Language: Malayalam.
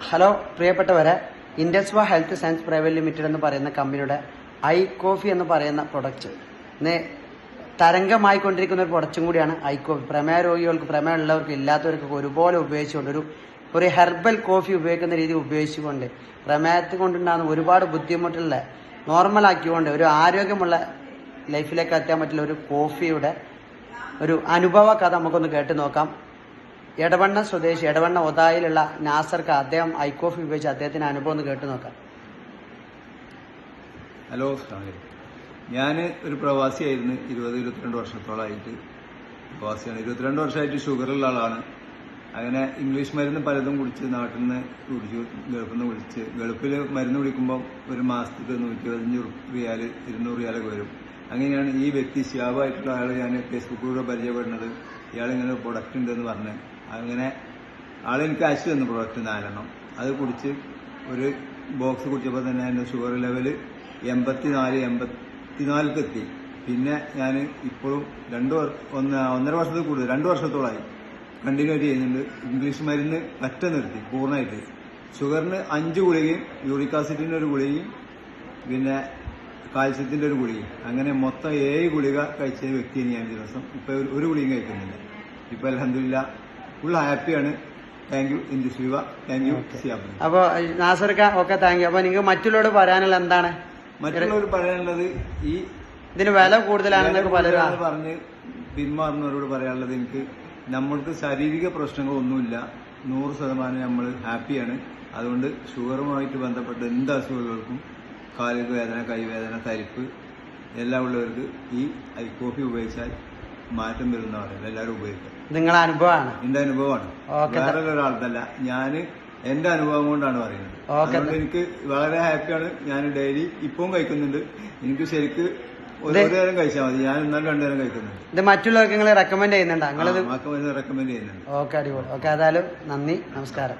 ഹലോ പ്രിയപ്പെട്ടവരെ, ഇൻഡസ്വ ഹെൽത്ത് സയൻസ് പ്രൈവറ്റ് ലിമിറ്റഡ് എന്ന് പറയുന്ന കമ്പനിയുടെ ഐ കോഫി എന്ന് പറയുന്ന പ്രൊഡക്റ്റ് ഇന്ന് തരംഗമായിക്കൊണ്ടിരിക്കുന്ന ഒരു പ്രൊഡക്റ്റും കൂടിയാണ് ഐ കോഫി. പ്രമേയ രോഗികൾക്ക്, പ്രമേയമുള്ളവർക്ക്, ഇല്ലാത്തവർക്കൊക്കെ ഒരുപോലെ ഉപയോഗിച്ചുകൊണ്ട് ഒരു ഹെർബൽ കോഫി ഉപയോഗിക്കുന്ന രീതി ഉപയോഗിച്ചുകൊണ്ട് പ്രമേയത്തിൽ കൊണ്ടുണ്ടാകുന്ന ഒരുപാട് ബുദ്ധിമുട്ടുള്ള നോർമലാക്കിക്കൊണ്ട് ഒരു ആരോഗ്യമുള്ള ലൈഫിലേക്ക് എത്താൻ പറ്റുന്ന ഒരു കോഫിയുടെ ഒരു അനുഭവ കഥ നമുക്കൊന്ന് കേട്ട് നോക്കാം. എടവണ്ണ സ്വദേശി, എടവണ്ണ ഒതായിലുള്ള നാസർക്ക് അദ്ദേഹം ഐ കോഫി ഉപയോഗിച്ച് അദ്ദേഹത്തിന്റെ അനുഭവം ഒന്ന് കേട്ട് നോക്കാം. ഹലോ, ഞാൻ ഒരു പ്രവാസിയായിരുന്നു. 20-22 വർഷത്തോളമായിട്ട് പ്രവാസിയാണ്. 22 വർഷമായിട്ട് ഷുഗറുള്ള ആളാണ്. അങ്ങനെ ഇംഗ്ലീഷ് മരുന്ന് പലതും കുടിച്ച് നാട്ടിൽ നിന്ന് കുടിച്ചു, ഗൾഫിൽ നിന്ന് വിളിച്ച്. ഗൾഫിൽ മരുന്ന് കുടിക്കുമ്പോൾ ഒരു മാസത്തേക്ക് 125 റിയാൽ 200 റിയാലൊക്കെ വരും. അങ്ങനെയാണ് ഈ വ്യക്തി ഷിയാബായിട്ടുള്ള ആൾ ഞാൻ ഫേസ്ബുക്കിലൂടെ പരിചയപ്പെടുന്നത്. ഇയാളിങ്ങനെ ഒരു പ്രൊഡക്റ്റ് ഉണ്ടെന്ന് പറഞ്ഞ് അങ്ങനെ ആളെനിക്ക് അയച്ചു തന്നു പ്രൊഡക്റ്റ് 4 എണ്ണം. അത് കുടിച്ച് ഒരു ബോക്സ് കുടിച്ചപ്പോൾ തന്നെ എൻ്റെ ഷുഗർ ലെവൽ 84 എത്തി. പിന്നെ ഞാൻ ഇപ്പോഴും 1.5 വർഷത്തിൽ കൂടുതൽ 2 വർഷത്തോളമായി കണ്ടിന്യൂ ചെയ്യുന്നുണ്ട്. ഇംഗ്ലീഷ് മരുന്ന് പറ്റ നിർത്തി പൂർണ്ണമായിട്ട്. ഷുഗറിന് 5 ഗുളികയും യൂറിക് ആസിഡിൻ്റെ ഒരു ഗുളികയും പിന്നെ കാൽസ്യത്തിൻ്റെ ഒരു ഗുളികയും, അങ്ങനെ മൊത്തം 7 ഗുളിക കഴിച്ച വ്യക്തിയാണ് ഞാൻ ദിവസം. ഇപ്പൊ ഒരു ഗുളികയും കഴിക്കുന്നില്ല. ഇപ്പൊ അൽഹംദുലില്ലാ ഫുൾ ഹാപ്പിയാണ്. താങ്ക് യു ഇൻഡസ്ട്രിവ, താങ്ക് യു സിയാബ്. അപ്പൊ നാസർക്ക ഓക്കെ, താങ്ക് യു. അപ്പൊ നിങ്ങൾക്ക് മറ്റുള്ളവരോട് പറയാനുള്ള എന്താണ്? മറ്റുള്ളവർ പറയാനുള്ളത് ഈ ഇതിന് വില കൂടുതലാണെന്നൊക്കെ പലരും പറഞ്ഞ് പിന്മാറുന്നവരോട് പറയാനുള്ളത്, എനിക്ക് നമ്മൾക്ക് ശാരീരിക പ്രശ്നങ്ങളൊന്നുമില്ല, 100% നമ്മൾ ഹാപ്പിയാണ്. അതുകൊണ്ട് ഷുഗറുമായിട്ട് ബന്ധപ്പെട്ട എന്ത് അസുഖങ്ങൾക്കും, കാലിക വേദന, കൈവേദന, തരിപ്പ് എല്ലാം ഉള്ളവർക്ക് ഈ ഐ കോഫി ഉപയോഗിച്ചാൽ മാറ്റം വരുന്ന പറയുന്നത് എല്ലാവരും ഉപയോഗിക്കാം. നിങ്ങളുടെ അനുഭവമാണ്? എന്റെ അനുഭവമാണ്, വേറെ ഒരാളല്ല. ഞാൻ എന്റെ അനുഭവം കൊണ്ടാണ് പറയുന്നത്. അതുകൊണ്ട് എനിക്ക് വളരെ ഹാപ്പിയാണ്. ഞാൻ ഡെയിലി ഇപ്പവും കഴിക്കുന്നുണ്ട്. എനിക്ക് ശരിക്ക് ഒരു നേരം കഴിച്ചാൽ മതി. ഞാൻ ഇന്നാലും 2 നേരം കഴിക്കുന്നുണ്ട്. ഇത് മറ്റുള്ളവർക്ക് നിങ്ങൾ റെക്കമെൻഡ് ചെയ്യുന്നുണ്ടോ? റെക്കമെൻഡ് ചെയ്യുന്നുണ്ട്. ഓക്കെ, അടിപൊളി. ഓക്കെ, ഏതായാലും നന്ദി, നമസ്കാരം.